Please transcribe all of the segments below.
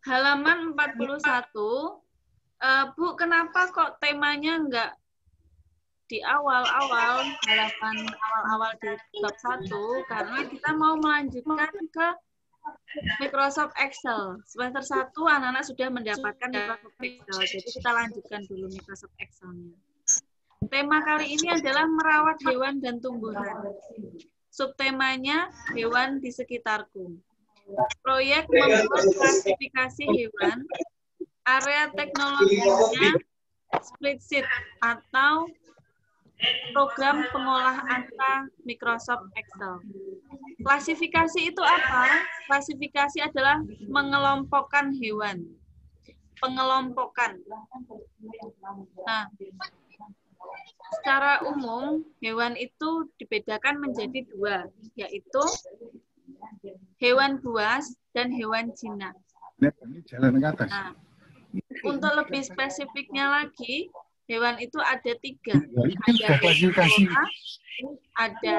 halaman 41. Bu, kenapa kok temanya enggak di awal-awal, halaman awal-awal di bab 1? Karena kita mau melanjutkan ke Microsoft Excel. Semester 1 anak-anak sudah mendapatkan Microsoft Excel. Jadi kita lanjutkan dulu Microsoft Excel-nya. Tema kali ini adalah merawat hewan dan tumbuhan. Subtemanya hewan di sekitarku. Proyek membuat klasifikasi hewan. Area teknologinya spreadsheet atau program pengolah angka Microsoft Excel. Klasifikasi itu apa? Klasifikasi adalah mengelompokkan hewan. Pengelompokan. Nah, secara umum hewan itu dibedakan menjadi dua, yaitu hewan buas dan hewan jinak. Nah, untuk lebih spesifiknya lagi, hewan itu ada 3. Ada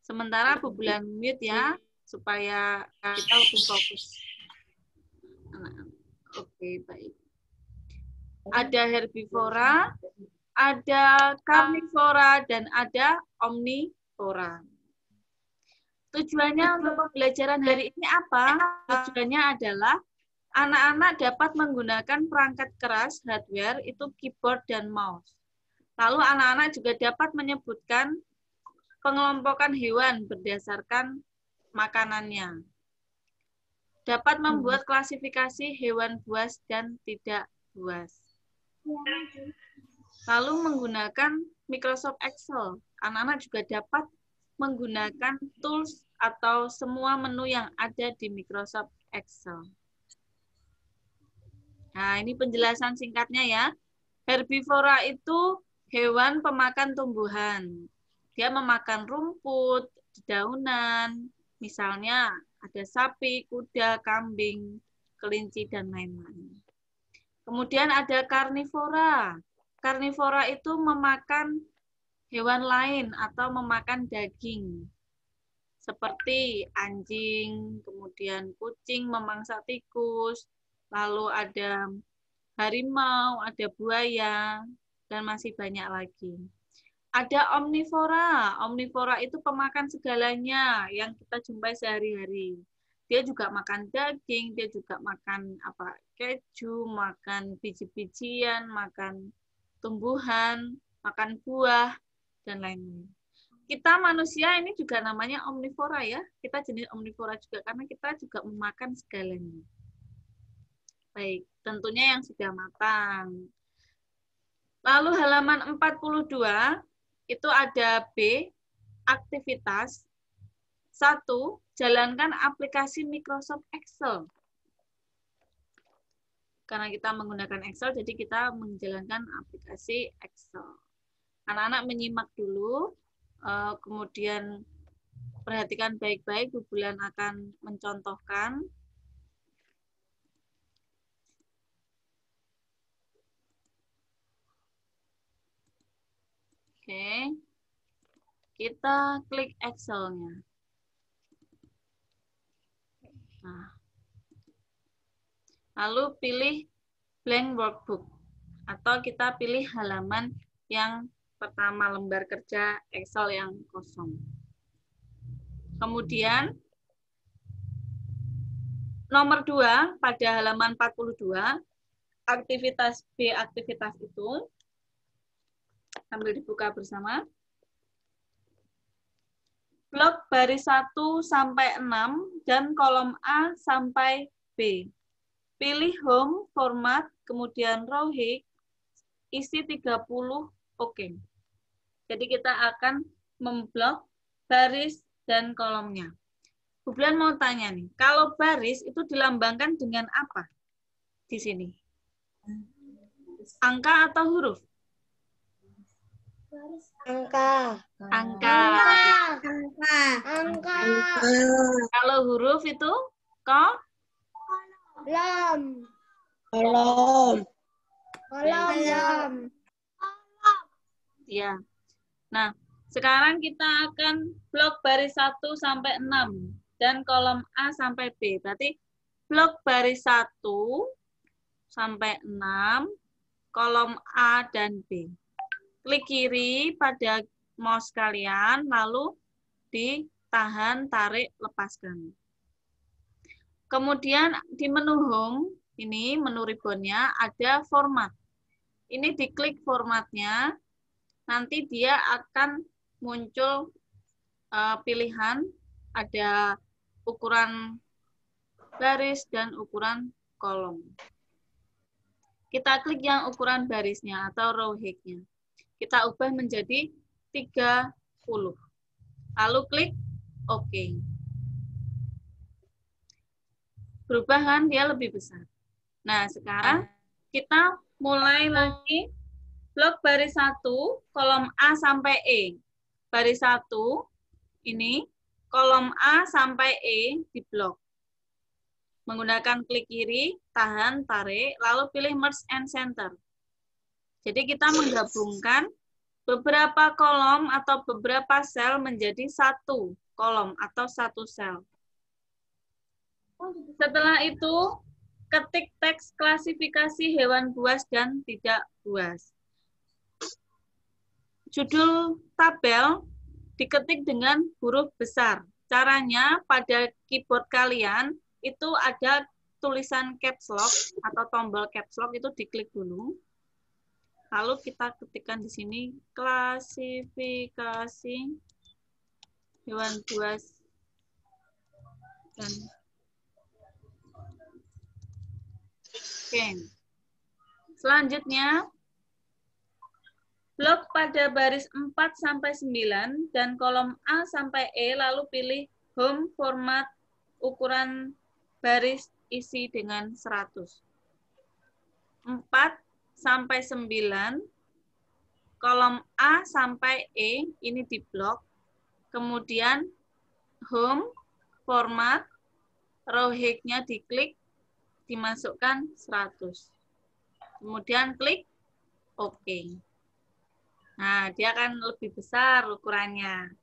sementara Bu Bulan mute ya, supaya kita lebih fokus. Oke, baik. Ada herbivora, ada karnivora, dan ada omnivora. Tujuannya untuk pembelajaran hari ini apa? Tujuannya adalah anak-anak dapat menggunakan perangkat keras hardware, itu keyboard dan mouse. Lalu anak-anak juga dapat menyebutkan pengelompokan hewan berdasarkan makanannya. Dapat membuat klasifikasi hewan buas dan tidak buas. Lalu menggunakan Microsoft Excel. Anak-anak juga dapat menggunakan tools atau semua menu yang ada di Microsoft Excel. Nah, ini penjelasan singkatnya ya. Herbivora itu hewan pemakan tumbuhan. Dia memakan rumput, dedaunan, misalnya ada sapi, kuda, kambing, kelinci, dan lain-lain. Kemudian ada karnivora. Karnivora itu memakan hewan lain atau memakan daging. Seperti anjing, kemudian kucing memangsa tikus, lalu ada harimau, ada buaya, dan masih banyak lagi. Ada omnivora. Omnivora itu pemakan segalanya yang kita jumpai sehari-hari. Dia juga makan daging, dia juga makan keju, makan biji-bijian, makan tumbuhan, makan buah, dan lain-lain. Kita manusia ini juga namanya omnivora ya. Kita jenis omnivora juga karena kita juga memakan segalanya. Baik, tentunya yang sudah matang. Lalu halaman 42 itu ada B, aktivitas. 1, jalankan aplikasi Microsoft Excel. Karena kita menggunakan Excel, jadi kita menjalankan aplikasi Excel. Anak-anak menyimak dulu, kemudian perhatikan baik-baik, Bu Bulan akan mencontohkan. Oke, kita klik Excel-nya. Nah, lalu pilih blank workbook, atau kita pilih halaman yang pertama, lembar kerja Excel yang kosong. Kemudian, nomor 2, pada halaman 42, aktivitas B, aktivitas itu, sambil dibuka bersama. Blok baris 1 sampai 6 dan kolom A sampai B. Pilih home, format, kemudian row height, isi 30, oke. Jadi kita akan memblok baris dan kolomnya. Bu Bulan mau tanya nih, kalau baris itu dilambangkan dengan apa di sini? Angka atau huruf? Angka. Angka. Kalau huruf itu Kolom. Ya. Nah, sekarang kita akan blok baris 1 sampai 6 dan kolom A sampai B. Berarti blok baris 1 sampai 6, kolom A dan B. Klik kiri pada mouse kalian, lalu ditahan, tarik, lepaskan. Kemudian di menu Home, ini menu ribbonnya ada format. Ini diklik formatnya, nanti dia akan muncul pilihan, ada ukuran baris dan ukuran kolom. Kita klik yang ukuran barisnya atau row height-nya. Kita ubah menjadi 30. Lalu klik OK. Berubah kan, dia lebih besar. Nah, sekarang kita mulai lagi blok baris 1, kolom A sampai E. Baris 1, ini, kolom A sampai E di blok. Menggunakan klik kiri, tahan, tarik, lalu pilih Merge and Center. Jadi kita menggabungkan beberapa kolom atau beberapa sel menjadi satu kolom atau satu sel. Setelah itu, ketik teks klasifikasi hewan buas dan tidak buas. Judul tabel diketik dengan huruf besar. Caranya pada keyboard kalian itu ada tulisan caps lock atau tombol caps lock, itu diklik dulu. Lalu kita ketikkan di sini klasifikasi hewan buas dan oke. Selanjutnya blok pada baris 4 sampai 9 dan kolom A sampai E, lalu pilih Home format ukuran baris isi dengan 100. 4 sampai 9, kolom A sampai E, ini di blok. Kemudian Home, format, row height-nya diklik, dimasukkan 100. Kemudian klik OK. Nah, dia akan lebih besar ukurannya.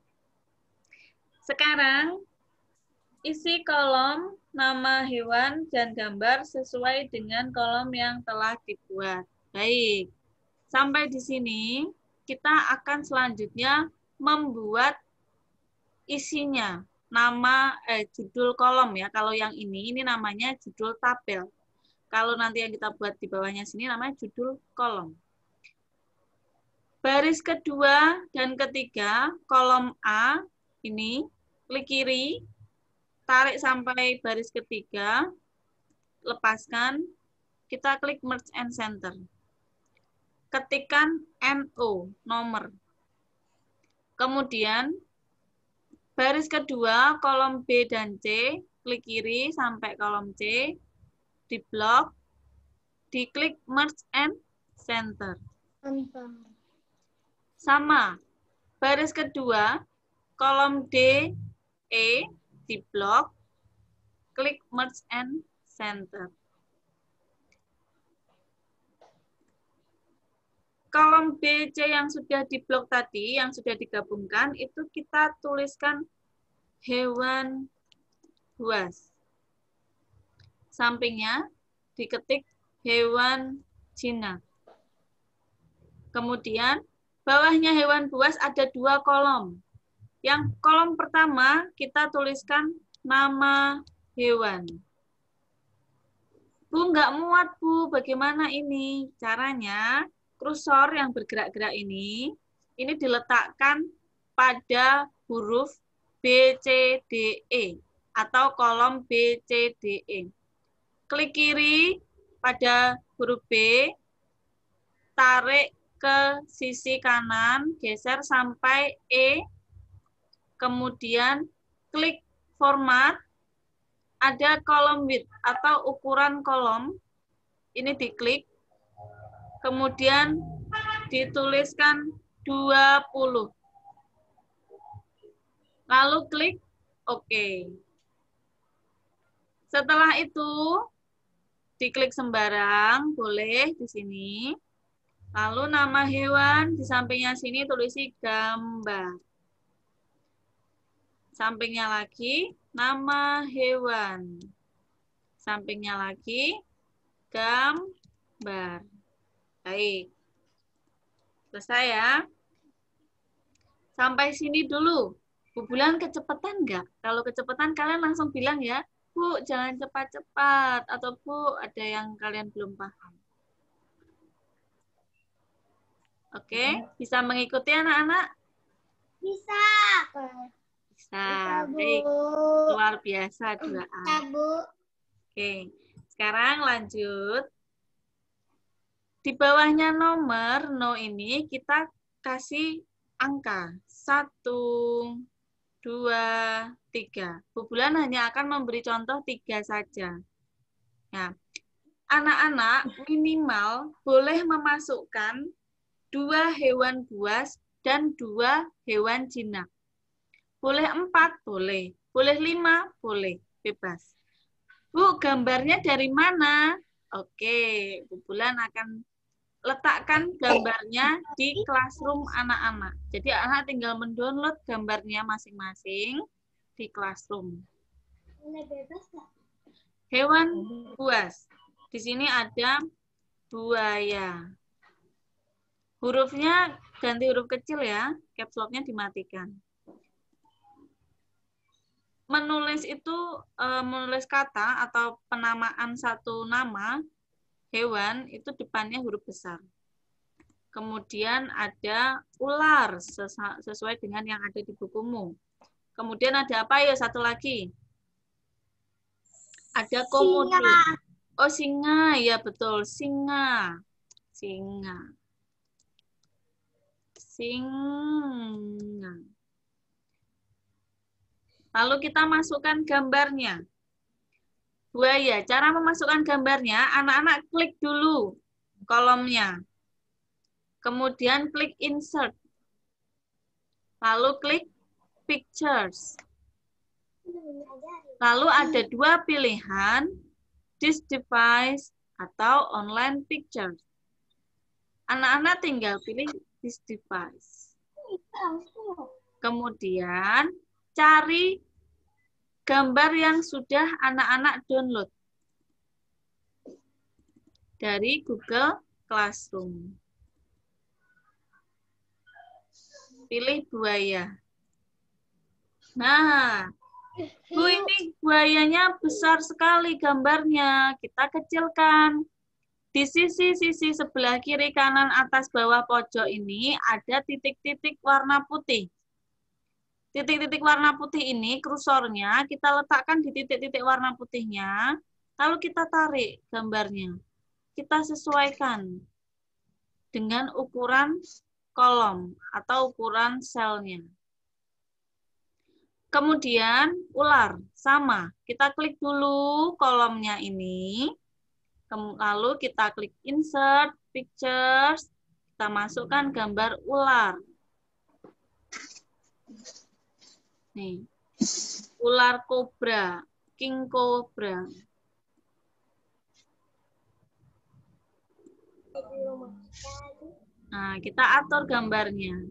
Sekarang, isi kolom nama hewan dan gambar sesuai dengan kolom yang telah dibuat. Baik, sampai di sini kita akan selanjutnya membuat isinya. Judul kolom ya. Kalau yang ini namanya judul tabel. Kalau nanti yang kita buat di bawahnya sini namanya judul kolom. Baris kedua dan ketiga, kolom A, ini, klik kiri, tarik sampai baris ketiga, lepaskan, kita klik Merge and Center. Ketikkan NO, nomor. Kemudian, baris kedua, kolom B dan C, klik kiri sampai kolom C, di blok, diklik Merge and Center. Sama, baris kedua, kolom D, E, di blok, klik Merge and Center. Kolom B, C yang sudah di blok tadi, yang sudah digabungkan, itu kita tuliskan hewan buas. Sampingnya diketik hewan jinak. Kemudian, bawahnya hewan buas ada 2 kolom. Yang kolom pertama kita tuliskan nama hewan. Bu, nggak muat, Bu. Bagaimana ini? Caranya, kursor yang bergerak-gerak ini diletakkan pada huruf B, C, D, E. Atau kolom B, C, D, E. Klik kiri pada huruf B, tarik ke sisi kanan, geser sampai E, kemudian klik format, ada kolom width atau ukuran kolom, ini diklik, kemudian dituliskan 20. Lalu klik OK. Setelah itu, diklik sembarang, boleh di sini. Lalu nama hewan, di sampingnya sini tulisi gambar. Sampingnya lagi, nama hewan. Sampingnya lagi gambar. Baik. Selesai ya. Sampai sini dulu. Bu Bulan kecepatan nggak? Kalau kecepatan kalian langsung bilang ya, Bu, jangan cepat-cepat. Atau Bu, ada yang kalian belum paham. Oke, bisa mengikuti anak-anak? Bisa. Bisa. Bu. Baik. Luar biasa 2A. Bisa, Bu. Oke, sekarang lanjut. Di bawahnya nomor no ini kita kasih angka 1, 2, 3. Bu Bulan hanya akan memberi contoh 3 saja. Nah, anak-anak minimal boleh memasukkan 2 hewan buas dan 2 hewan jinak. Boleh 4, boleh. Boleh 5, boleh. Bebas. Bu, gambarnya dari mana? Oke, Bu Bulan akan letakkan gambarnya di classroom anak-anak. Jadi anak tinggal mendownload gambarnya masing-masing di classroom. Hewan buas. Di sini ada buaya. Hurufnya ganti huruf kecil ya, caps lock-nya dimatikan. Menulis itu, menulis kata atau penamaan satu nama, hewan itu depannya huruf besar. Kemudian ada ular sesuai dengan yang ada di bukumu. Kemudian ada apa ya satu lagi? Ada komodo. Singa. Oh, singa. Ya betul, singa. Singa. Singa. Lalu kita masukkan gambarnya. Buaya. Cara memasukkan gambarnya, anak-anak klik dulu kolomnya. Kemudian klik insert. Lalu klik pictures. Lalu ada 2 pilihan, this device atau online pictures. Anak-anak tinggal pilih this device. Kemudian cari gambar yang sudah anak-anak download dari Google Classroom. Pilih buaya. Nah, Bu, ini buayanya besar sekali gambarnya. Kita kecilkan. Di sisi-sisi sebelah kiri, kanan, atas, bawah, pojok ini ada titik-titik warna putih. Titik-titik warna putih ini, kursornya kita letakkan di titik-titik warna putihnya, lalu kita tarik gambarnya. Kita sesuaikan dengan ukuran kolom atau ukuran selnya. Kemudian ular, sama. Kita klik dulu kolomnya ini, lalu kita klik insert, pictures, kita masukkan gambar ular. Nih, ular kobra, king cobra. Nah, kita atur gambarnya.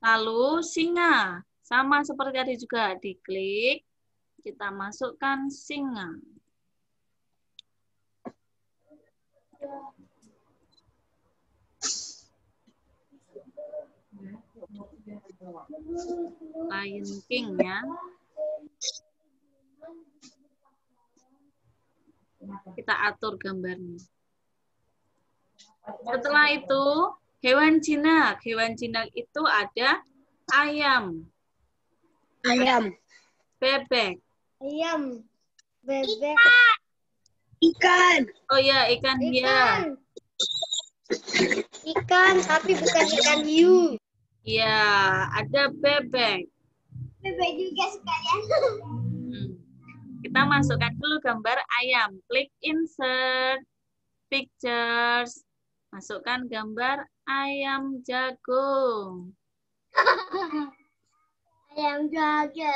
Lalu singa, sama seperti tadi juga, diklik, kita masukkan singa. Lion King ya. Kita atur gambarnya. Setelah itu, hewan jinak. Hewan jinak itu ada ayam. Ayam. Bebek. Ayam. Bebek. Ikan. Oh ya, ikan hias. Ikan, tapi bukan ikan hiu. Iya, ada bebek. Bebek juga sekalian. Kita masukkan dulu gambar ayam. Klik insert, pictures. Masukkan gambar ayam jago. Ayam jago.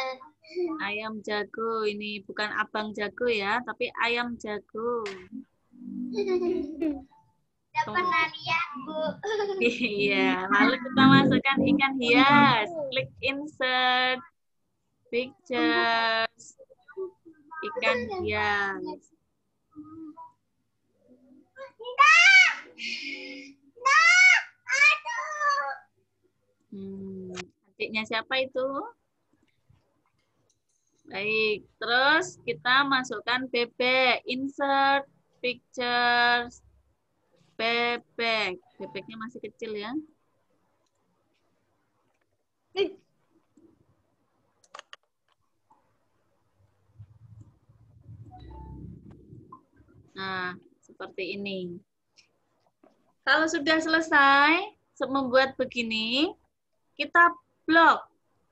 Ayam jago, ini bukan abang jago ya, tapi ayam jago. Udah pernah lihat, Bu. Iya, lalu kita masukkan ikan hias. Klik insert, pictures, ikan hias. Adiknya siapa itu? Baik, terus kita masukkan bebek. Insert pictures bebek. Bebeknya masih kecil ya. Nah, seperti ini. Kalau sudah selesai membuat begini, kita blok.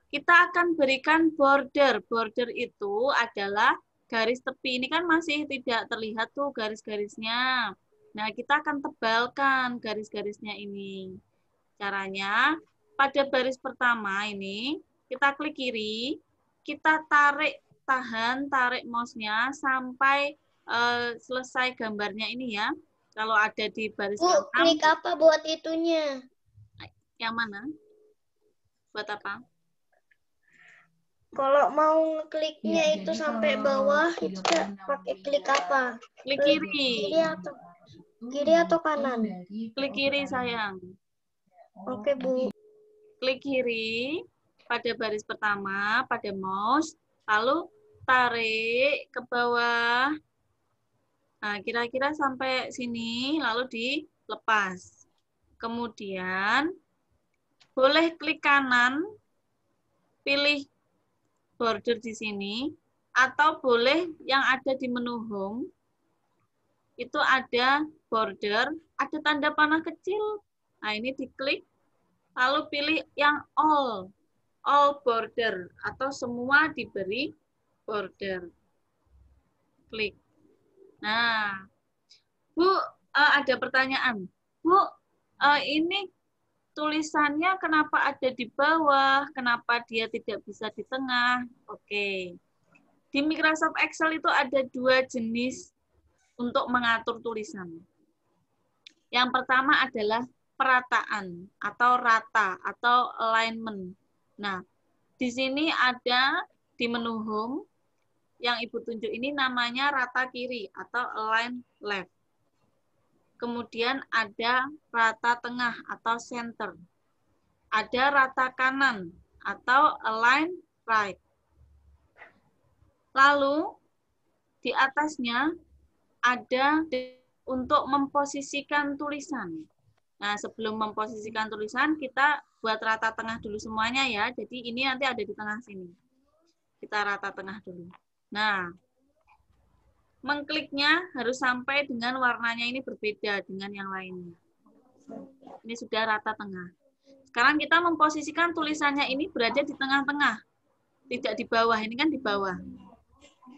Kita akan berikan border. Border itu adalah garis tepi. Ini kan masih tidak terlihat tuh garis-garisnya. Nah, kita akan tebalkan garis-garisnya ini. Caranya, pada baris pertama ini, kita klik kiri, kita tarik mouse-nya sampai selesai gambarnya ini ya. Kalau ada di baris Bu, klik apa buat itunya? Yang mana? Buat apa? Kalau mau kliknya itu sampai bawah, itu pakai klik apa? Klik kiri. Kiri atau kanan? Klik kiri, sayang. Oke, Bu. Klik kiri pada baris pertama, pada mouse, lalu tarik ke bawah. Nah, kira-kira sampai sini, lalu dilepas. Kemudian, boleh klik kanan, pilih border di sini, atau boleh yang ada di menu home, itu ada border, ada tanda panah kecil. Nah, ini diklik, lalu pilih yang all border, atau semua diberi border. Klik. Nah, Bu, ada pertanyaan. Bu, ini tulisannya kenapa ada di bawah? Kenapa dia tidak bisa di tengah? Oke. Di Microsoft Excel itu ada 2 jenis untuk mengatur tulisan. Yang pertama adalah perataan atau rata atau alignment. Nah, di sini ada di menu home yang Ibu tunjuk ini namanya rata kiri atau align left. Kemudian ada rata tengah atau center. Ada rata kanan atau align right. Lalu di atasnya ada untuk memposisikan tulisan. Nah, sebelum memposisikan tulisan, kita buat rata tengah dulu semuanya ya. Jadi ini nanti ada di tengah sini. Kita rata tengah dulu. Nah, mengkliknya harus sampai dengan warnanya ini berbeda dengan yang lainnya. Ini sudah rata tengah. Sekarang kita memposisikan tulisannya ini berada di tengah-tengah. Tidak di bawah, ini kan di bawah.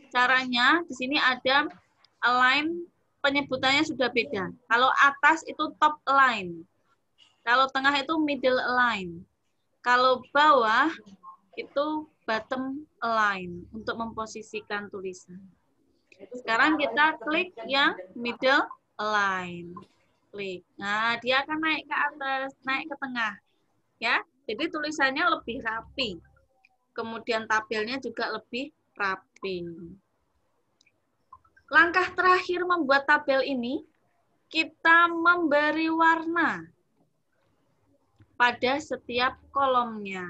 Caranya di sini ada align, penyebutannya sudah beda. Kalau atas itu top align. Kalau tengah itu middle align. Kalau bawah itu bottom align untuk memposisikan tulisan. Sekarang kita klik yang middle align. Klik. Nah, dia akan naik ke atas, naik ke tengah. Ya. Jadi tulisannya lebih rapi. Kemudian tabelnya juga lebih rapi. Langkah terakhir membuat tabel ini, kita memberi warna pada setiap kolomnya.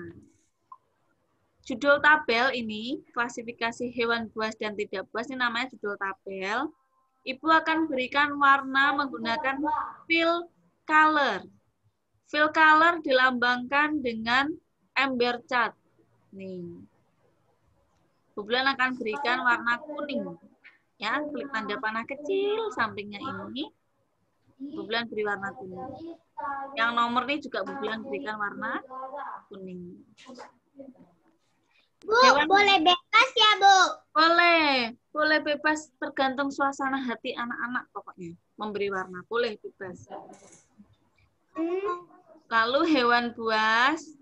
Judul tabel ini, klasifikasi hewan buas dan tidak buas, ini namanya judul tabel. Ibu akan berikan warna menggunakan fill color. Fill color dilambangkan dengan ember cat. Nih. Bu Bulan akan berikan warna kuning. Ya, klik tanda panah kecil sampingnya ini. Bu Bulan beri warna kuning. Yang nomor ini juga Bu Bulan berikan warna kuning. Bu, boleh bebas ya, Bu? Boleh bebas tergantung suasana hati anak-anak pokoknya. Memberi warna, boleh bebas. Lalu hewan buas,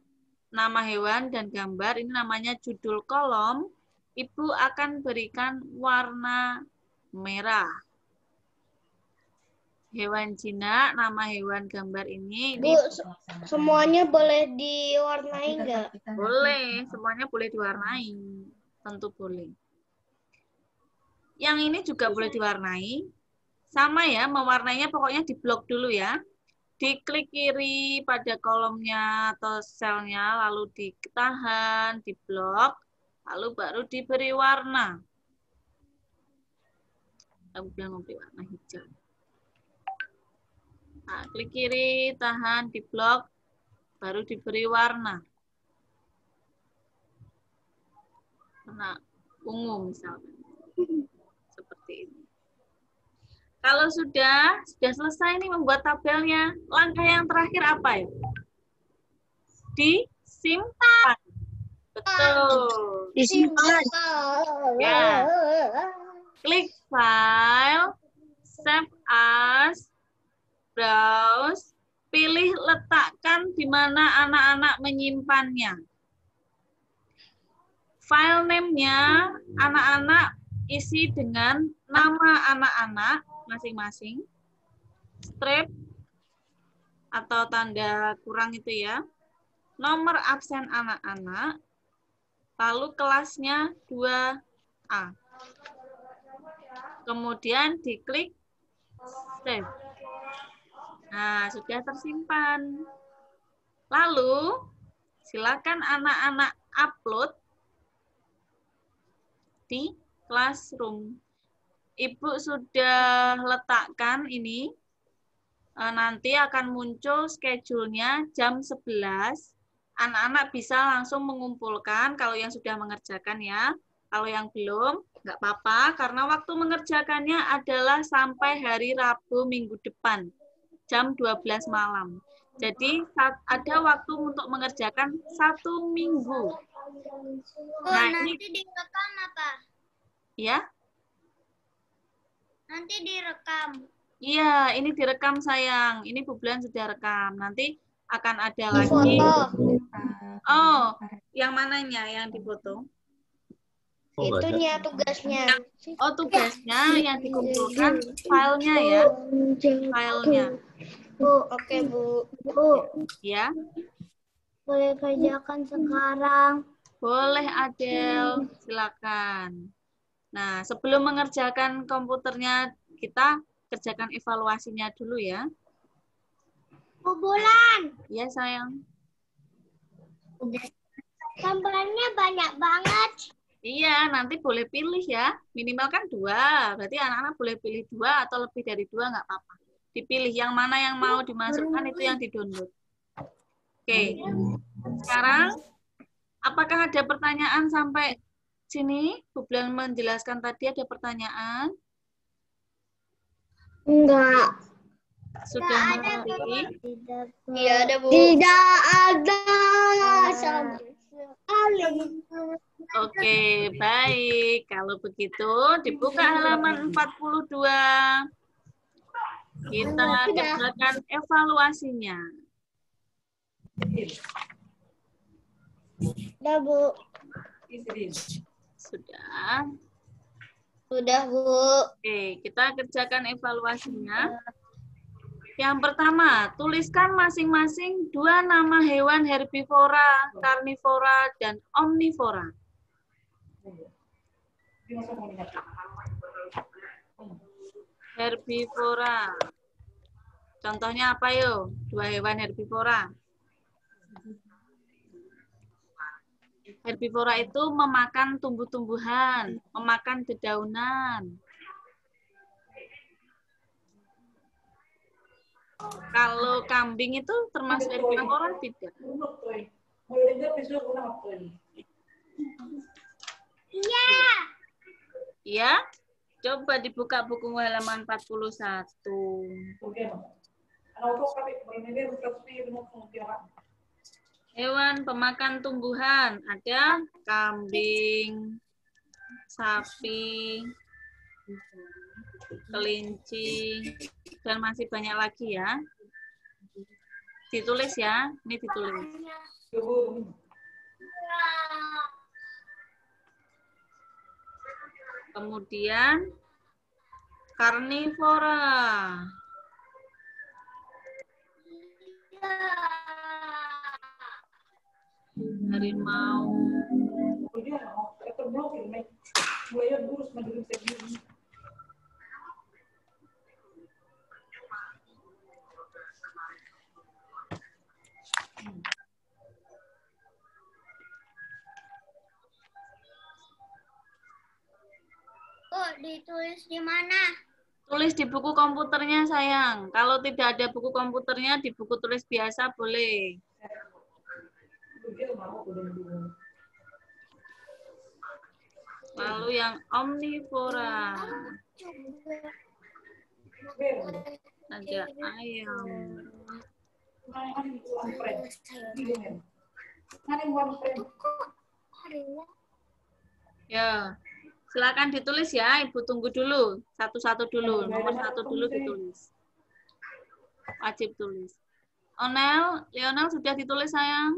nama hewan dan gambar, ini namanya judul kolom. Ibu akan berikan warna merah. Hewan jinak, nama hewan gambar ini. Bu, semuanya boleh diwarnai nggak? Boleh, semuanya boleh diwarnai. Tentu boleh. Yang ini juga boleh diwarnai. Sama ya, mewarnainya pokoknya di blok dulu ya. Diklik kiri pada kolomnya atau selnya, lalu ditahan, di blok, lalu baru diberi warna. Aku bilang memberi warna hijau. Nah, klik kiri, tahan, di blok, baru diberi warna. Warna ungu misalnya. Seperti ini. Kalau sudah selesai nih membuat tabelnya, langkah yang terakhir apa ya? Disimpan. Betul. Disimpan. Ya. Klik file, save as, browse, pilih letakkan di mana anak-anak menyimpannya. File name-nya anak-anak isi dengan nama anak-anak masing-masing, strip atau tanda kurang itu ya, nomor absen anak-anak, lalu kelasnya 2A. Kemudian diklik save. Nah, sudah tersimpan. Lalu, silakan anak-anak upload di Classroom. Ibu sudah letakkan ini, nanti akan muncul schedule-nya jam 11. Anak-anak bisa langsung mengumpulkan kalau yang sudah mengerjakan ya. Kalau yang belum, nggak apa-apa, karena waktu mengerjakannya adalah sampai hari Rabu minggu depan, jam 12 malam. Jadi ada waktu untuk mengerjakan 1 minggu. Nah, nanti direkam apa? Ya? Nanti direkam. Iya, ini direkam sayang. Ini Bu Bulan sudah rekam. Nanti akan ada Di lagi. foto. Oh, yang mananya yang difoto? Itunya tugasnya. Oh, tugasnya yang dikumpulkan filenya ya. Filenya. Bu, oke Bu. Bu, Ya. boleh kerjakan sekarang. Boleh Adel, silakan. Nah, sebelum mengerjakan komputernya, kita kerjakan evaluasinya dulu ya. Bu Bulan. Iya, sayang. Gambarnya banyak banget. Iya, nanti boleh pilih ya. Minimal kan 2. Berarti anak-anak boleh pilih 2 atau lebih dari 2, nggak apa-apa. Dipilih yang mana yang mau dimasukkan, itu yang di-download. Oke. Sekarang, apakah ada pertanyaan sampai sini? Bu Bulan menjelaskan tadi ada pertanyaan. Enggak. Sudah mengerti? Iya ada Bu. Tidak ada sama sekali. Oke, baik. Kalau begitu, dibuka halaman 42. Kita kerjakan evaluasinya. Udah Bu. Sudah. Sudah Bu. Oke, kita kerjakan evaluasinya. Yang pertama, tuliskan masing-masing 2 nama hewan herbivora, karnivora, dan omnivora. Herbivora. Contohnya apa yuk? 2 hewan herbivora. Herbivora itu memakan tumbuh-tumbuhan, memakan dedaunan. Kalau kambing itu termasuk herbivora tidak? Iya. Iya? Coba dibuka buku halaman 41. Hewan pemakan tumbuhan, ada kambing, sapi, kelinci, dan masih banyak lagi ya. Ditulis ya, ini ditulis. Kemudian karnivora. Harimau. ditulis di mana? Tulis di buku komputernya, sayang. Kalau tidak ada buku komputernya, di buku tulis biasa boleh. Lalu yang omnivora. Ada ayam. Ya, silakan ditulis ya. Ibu tunggu dulu. Satu-satu dulu. Nomor 1 dulu ditulis. Wajib tulis. Lionel sudah ditulis, sayang?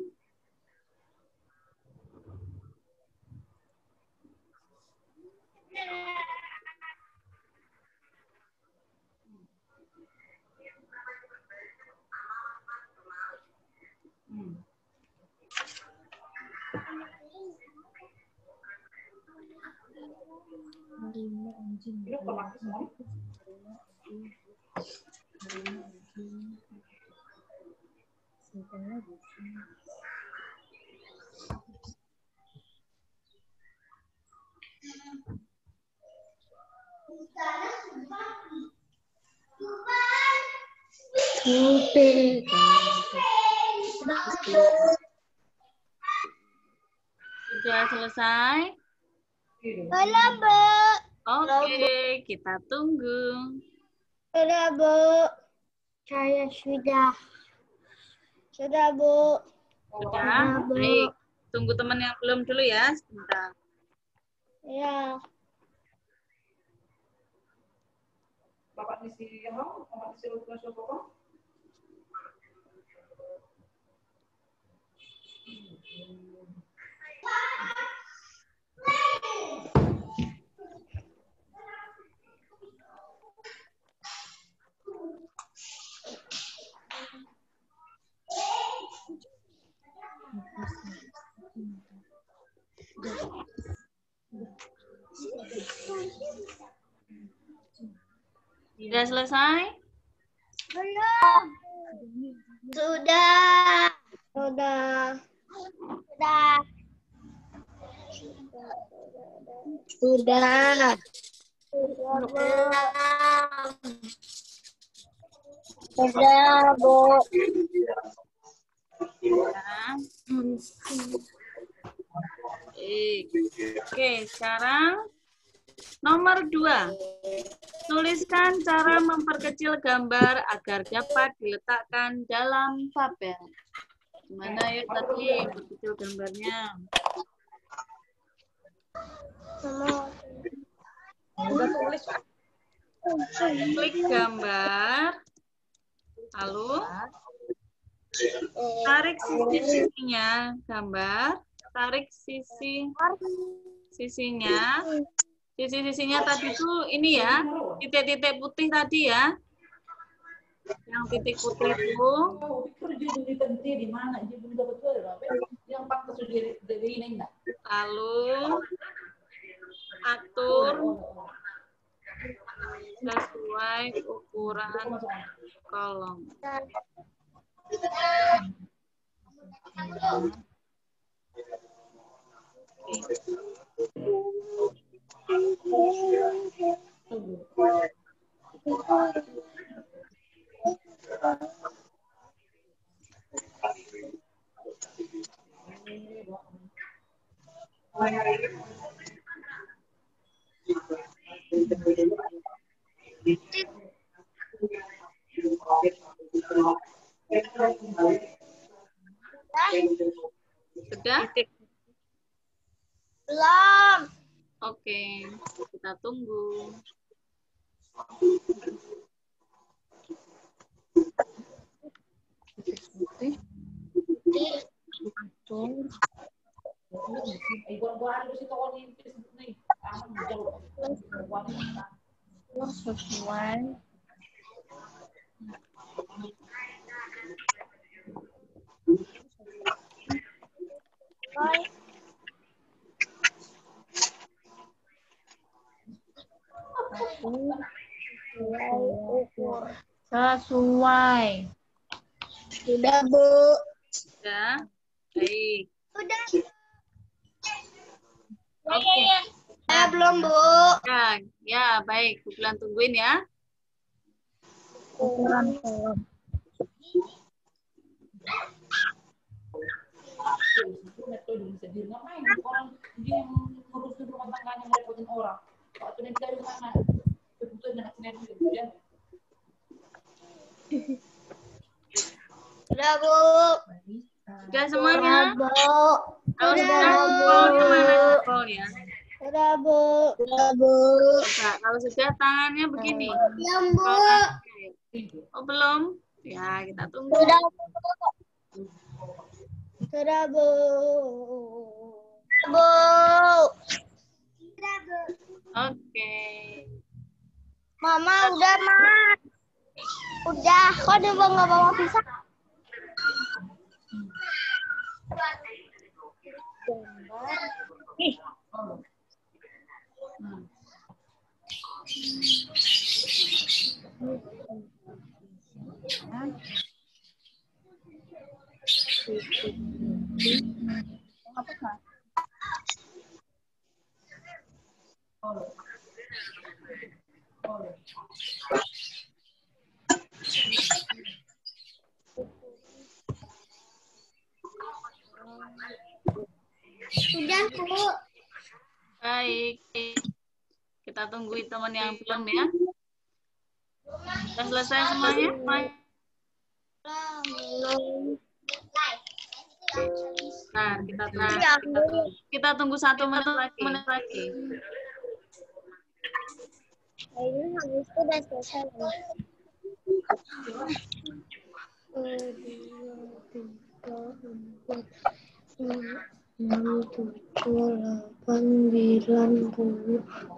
Sudah selesai? Belum, Bu. Oke, kita tunggu. Sudah, Bu. Saya sudah. Sudah, Bu. Sudah? Bu. Baik. Tunggu teman yang belum dulu ya, sebentar. Ya. Bapak isi yang mau, Bapak isi ulas apa? Sudah selesai? Belum. Sudah. Sudah. Sudah. Sudah. Sudah, Bu. Ya. Oke, sekarang nomor 2. Tuliskan cara memperkecil gambar agar dapat diletakkan dalam tabel. Gimana ya tadi memperkecil gambarnya? Klik gambar, lalu tarik sisi-sisinya gambar, tarik sisinya. Sisi-sisinya tadi itu ini ya, titik-titik putih tadi ya. Yang titik putih itu. Di mana? Yang patut dari ini enggak? Lalu atur sesuai ukuran kolom. Sudah? Belum. Oke, kita tunggu. Sesuai. Sesuai. Sudah, Bu. Sudah? Baik. Sudah. Oke. Belum, Bu. Ya, baik. Bu Bulan tungguin ya. Metode bisa diri ngapain orang dia yang ngurusin rumah tangganya ngerepotin orang. Kalau itu dari mana? Kebutuhan dengan sendiri kemudian. Udah, Bu. Sudah semuanya? Bu. Kalau Udah, sudah, Bu. call kemana? Call ya. Udah, Bu. Udah, Bu. Coba, kalau sudah tangannya begini. Belum, Bu. Oh, belum? Ya, kita tunggu. Udah, Bu. Udah, Bu. Bu. Udah, Bu. Oke. Mama, udah, Ma. Udah. Kok dia nggak bawa pisang? Udah, Bu. Baik. Kita tunggu teman yang belum ya. Sudah selesai semuanya? Nah, kita tunggu 1 menit lagi. Ini habis itu udah selesai. Enam, 7, 8, 9, 10,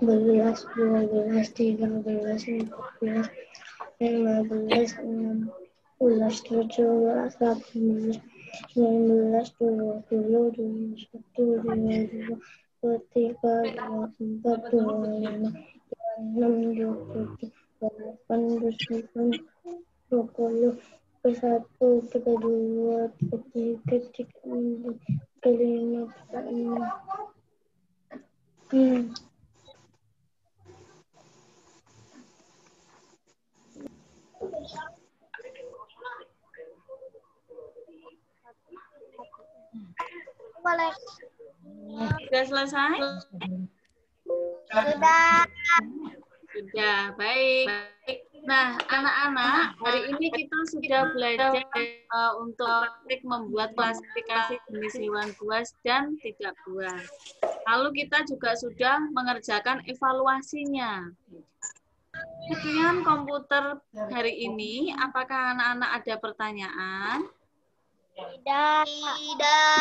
11, 12, 13, 14, 15, 16, 17, 18, 19, 20, 21, 22, 23, 24, 25, 26, 27, 28, 29, 30, 31, 32, 33, 34, 35, 36. Boleh. Sudah selesai? Sudah. Sudah, baik. Nah, anak-anak, hari ini kita sudah belajar untuk praktik membuat klasifikasi jenis hewan buas dan tidak buas. Lalu kita juga sudah mengerjakan evaluasinya. Sekian komputer hari ini, apakah anak-anak ada pertanyaan? Tidak. Ya,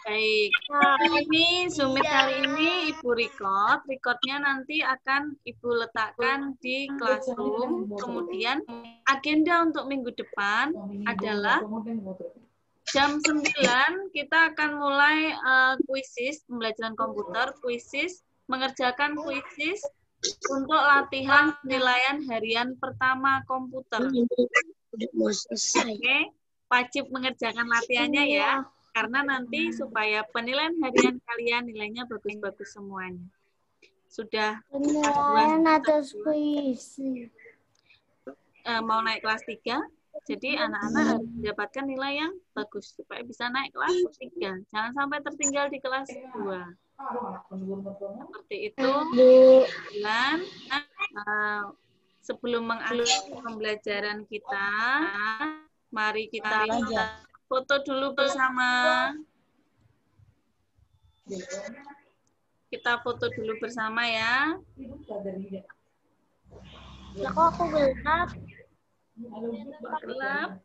baik. Ini Zoom kali ini Ibu recordnya nanti akan Ibu letakkan di Classroom. Kemudian agenda untuk minggu depan adalah jam 9 kita akan mulai kuisis, pembelajaran komputer, kuisis, mengerjakan kuisis untuk latihan penilaian harian pertama komputer. Oke, wajib mengerjakan latihannya ya, karena nanti supaya penilaian harian kalian nilainya bagus-bagus semuanya. Sudah Penilaian atas puisi. Mau naik kelas 3, jadi anak-anak harus mendapatkan nilai yang bagus supaya bisa naik kelas 3. Jangan sampai tertinggal di kelas 2. Seperti itu. Dan sebelum mengakhiri pembelajaran kita, mari kita foto dulu bersama. Kita foto dulu bersama ya. Lah kok aku gelap? Gelap.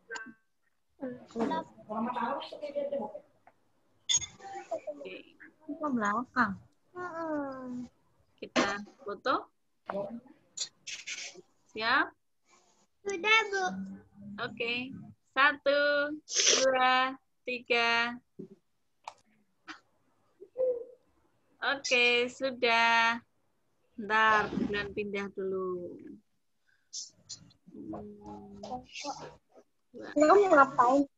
Oke. Ke belakang. Kita foto. Siap? Sudah, Bu. Oke. 1, 2, 3. Oke, sudah. Bentar, bulan pindah dulu. Kamu ngapain?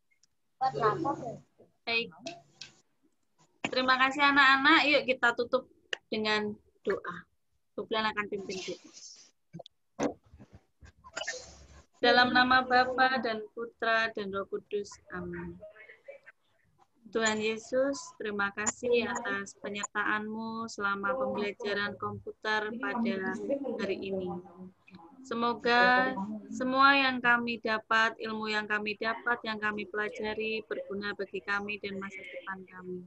Buat laptop ya? Baik. Terima kasih anak-anak. Yuk kita tutup dengan doa. Bulan akan pimpin kita. Dalam nama Bapa dan Putra dan Roh Kudus. Amin. Tuhan Yesus, terima kasih atas penyertaan-Mu selama pembelajaran komputer pada hari ini. Semoga semua yang kami dapat, ilmu yang kami dapat, yang kami pelajari, berguna bagi kami dan masa depan kami.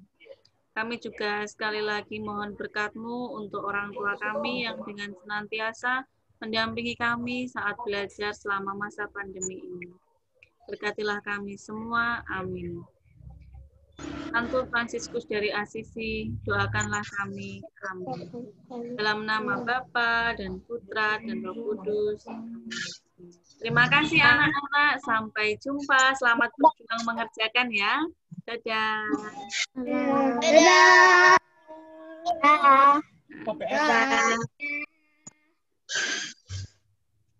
Kami juga sekali lagi mohon berkat-Mu untuk orang tua kami yang dengan senantiasa mendampingi kami saat belajar selama masa pandemi ini. Berkatilah kami semua. Amin. Santo Fransiskus dari Asisi, doakanlah kami. Amin. Dalam nama Bapa dan Putra dan Roh Kudus. Terima kasih anak-anak. Sampai jumpa. Selamat berjuang mengerjakan ya. Dadah. Dadah.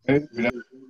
Dadah.